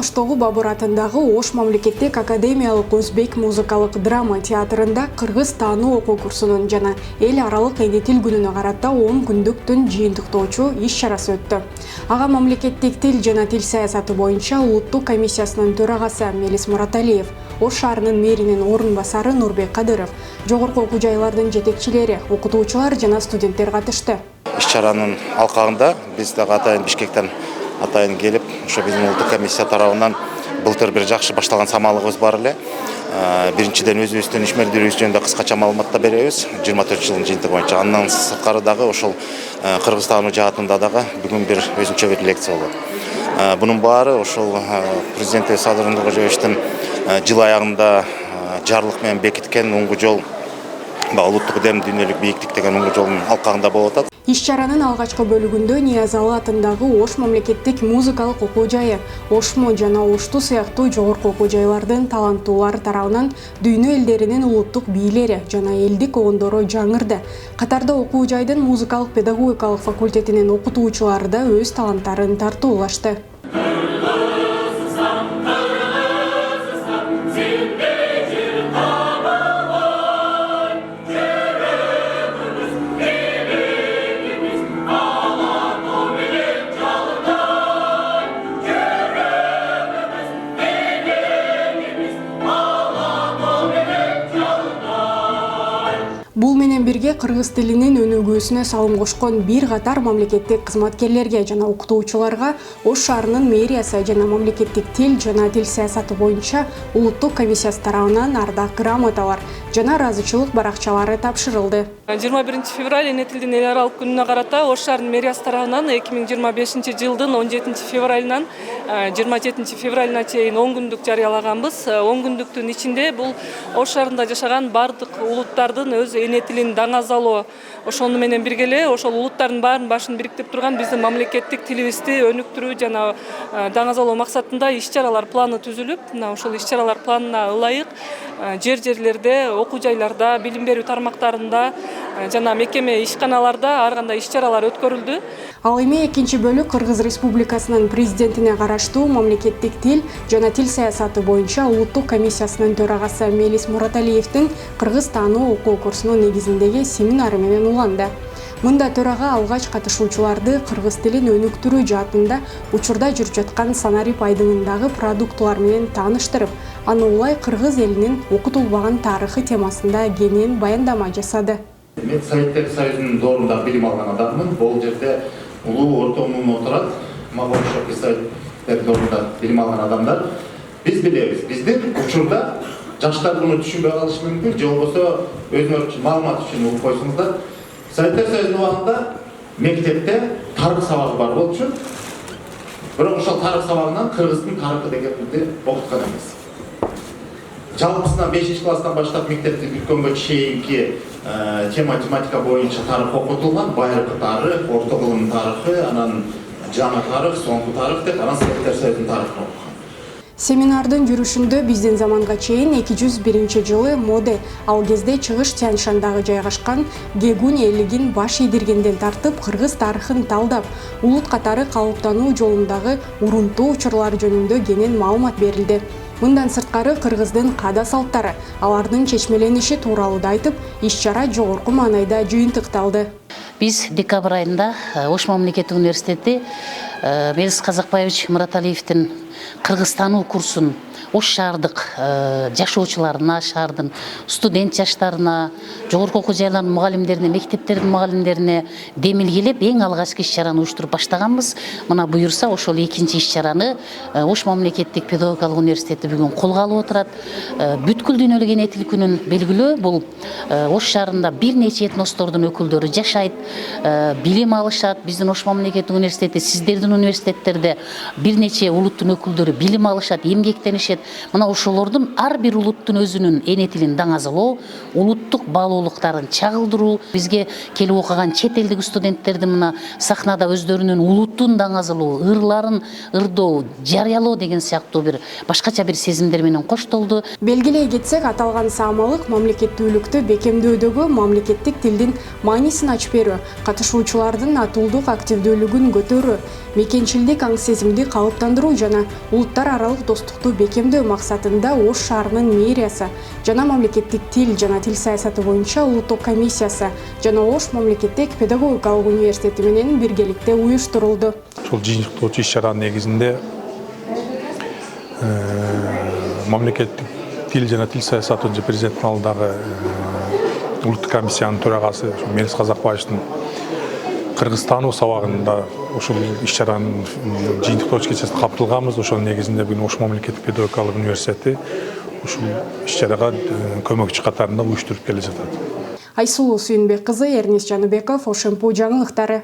Оштогу Бабур атындагы Ош мамлекеттик академиялык өзбек музыкалык драма театрында кыргыз таануу окуу курсунун жана эл аралык эне тил күнүнө карата 10 күндүк түн жыйынтыктоочу иш-чарасы өттү. Ага мамлекеттик тил жана тил саясаты боюнча улуттук комиссиясынын төрагасы Мелис Мураталиев, Ош шаарынын мэринин орун басары Нурбек Кадыров, жогорку окуу жайлардын жетекчилери, окутуучулар жана студенттер катышты. Иш-чаранын алкагында биз дагы атайын Бишкектен атайын келип, ошо биздин улуттук комиссия тарабынан былтыр бир жакшы башталган самалыгыбыз бар эле. Биринчиден өзүбүздүн ишмердүүлүгүбүз жөнүндө кыскача маалыматтар беребиз 24 жылдын жыйынтыгы боюнча. Андан сырткары дагы ошол кыргыз таануу жаатында дагы бүгүн бир өзүнчө бир лекция болот. Бунун баары ошол президент Садыр Нуркожоевичтин жыл аягында жарлык менен бекиткен уңгу жол, улуттук дем дүйнөлүк бийиктик деген уңгу жолдун алкагында болуп атат. Иш-чаранын алгачкы бөлүгүндө Ниязалы атындагы Ош мамлекеттик музыкалык окуу жайы, Ошмо жана Ошту сыяктуу жогорку окуу жайлардын таланттуулары тарабынан дүйнө элдеринин улуттук бийлери жана элдик огондору жаңырды. Катарда окуу жайдын музыкалык педагогикалык факультетинин окутуучулары да өз таланттарын тартуулашты. Бул менен бирге кыргыз тилинин өнүгүүсүнө салым кошкон бир катар мамлекеттик кызматкерлерге жана окутуучуларга Ош шаарынын мэриясы жана мамлекеттик тил жана тил саясаты боюнча улуттук комиссиясы тарабынан ардак грамоталар жана ыраазычылык баракчалары тапшырылды. 21 февраль эне тилдин эл аралык күнүнө карата Ош шаарынын мэриясы тарабынан 2025 жылдын 17 февралынан 27 февралына чейин 10 күндүк жарыялаганбыз. 10 күндүктүн ичинде бул Ош шаарында жашаган бардык улуттардын өз эне тилин даңазалоо, ошону менен бирге эле ошол улуттардын баарын башын бириктирип турган биздин мамлекеттик тилибизди өнүктүрүү жана даңазалоо максатында иш-чаралар планы түзүлүп, ошол иш-чаралар планына ылайык жерлерде, окуу жайларда, билим берүү тармактарында жана мекеме ишканаларда ар кандай иш-чаралар өткөрүлдү. Ал эми экинчи бөлүк Кыргыз Республикасынын президентине караштуу мамлекеттик тил жана тил саясаты боюнча улуттук комиссиясынын төрагасы Мелис Мураталиевдин кыргыз таануу окуу курсунун негизиндеги семинары менен уланды. Мында төрага алгач катышуучуларды кыргыз тилин өнүктүрүү жаатында учурда жүрүп жаткан Санарип айдыңындагы продуктулар менен тааныштырып, аны улай кыргыз элинин окутулбаган тарыхы темасында кенен баяндама жасады. Мен Советтер Союзунун доорунда билим алган адаммын. Бул жерде улуу орто умум отурат. Мага ошо Советтер доорунда билим алган адамдар. Биз билебиз, биздин учурда жаштар буну түшүнбөй калышы мүмкүн, же болбосо өзүңөр үчүн маалымат үчүн угуп койсоңуздар. Советтер Союзунун убагында мектепте тарых сабагы бар болчу. Бирок ошол тарых сабагынан кыргыздын тарыхы дегенди окуткан эмес. Жалпысынан 5-класстан баштап мектепти бүткөнгө чейинки тематика боюнча тарых окутулган, байыркы тарых, орто кылым тарыхы, анан жаңы тарых, соңку тарых деп, анан Советтер Союзунун тарыхын окуган. Семинардын жүрүшүндө биздин заманга чейин 201-жылы Моде, ал кезде Чыгыш Тянь-Шандагы жайгашкан Гегунь элигин баш ийдиргенден тартып кыргыз тарыхын талдап, улут катары калыптануу жолундагы урунтуу учурлар жөнүндө кенен маалымат берилди. Мындан сырткары кыргыздын каада салттары, алардын чечмелениши тууралуу да айтып, иш-чара жогорку маанайда жыйынтыкталды. Биз декабрь айында Ош мамлекеттик университети Мелис Казакбаевич Мураталиевдин кыргыз таануу курсун Ош шаардык жашоочуларына, шаардын студент жаштарына, жогорку окуу жайлардын мугалимдерине, мектептердин мугалимдерине демилгелеп эң алгачкы иш-чараны уюштуруп баштаганбыз. Мына буюрса ошол экинчи иш-чараны Ош мамлекеттик педагогикалык университети бүгүн колго алып отурат. Бүткүл дүйнөлүк эне тил күнүн белгилөө бул Ош шаарында бир нече этностордун өкүлдөрү жашайт, билим алышат. Биздин Ош мамлекеттик университети, сиздердин университеттерде бир нече улуттун өкүлдөрү билим алышат, эмгектенишет. Мына ошолордун ар бир улуттун өзүнүн эне тилин даңазалоо, улуттук баалуулуктарын чагылдыруу, бизге келип окуган чет элдик студенттерди мына сахнада өздөрүнүн улуттун даңазалоо, ырларын ырдоо, жарыялоо деген сыяктуу бир башкача бир сезимдер менен коштолду. Белгилей кетсек, аталган саамалык мамлекеттүүлүктү бекемдөөдөгү мамлекеттик тилдин маанисин ачып берүү, катышуучулардын атуулдук активдүүлүгүн көтөрүү, мекенчилдик аң сезимди калыптандыруу жана улуттар аралык достукту бекемдөө максатында Ош шаарынын мэриясы жана мамлекеттик тил жана тил саясаты боюнча улуттук комиссиясы жана Ош мамлекеттик педагогикалык университети менен биргеликте уюштурулду. Ошол жыйынтыктоочу иш-чаранын негизинде мамлекеттик тил жана тил саясаты боюнча президенттин алдындагы улуттук комиссиянын төрагасы Мелис Казакбаевдин Кыргызстануу сабагында ушул иш-чаранын жыйынтыктоочу кечесинде катталганбыз. Ошонун негизинде бүгүн Ош мамлекеттик педагогикалык университети ушул иш-чарага көмөкчү катарында уюштуруп келе жатат. Айсулуу Сүйүнбек кызы, Эрнис Жаныбеков, Ош МПУ жаңылыктары.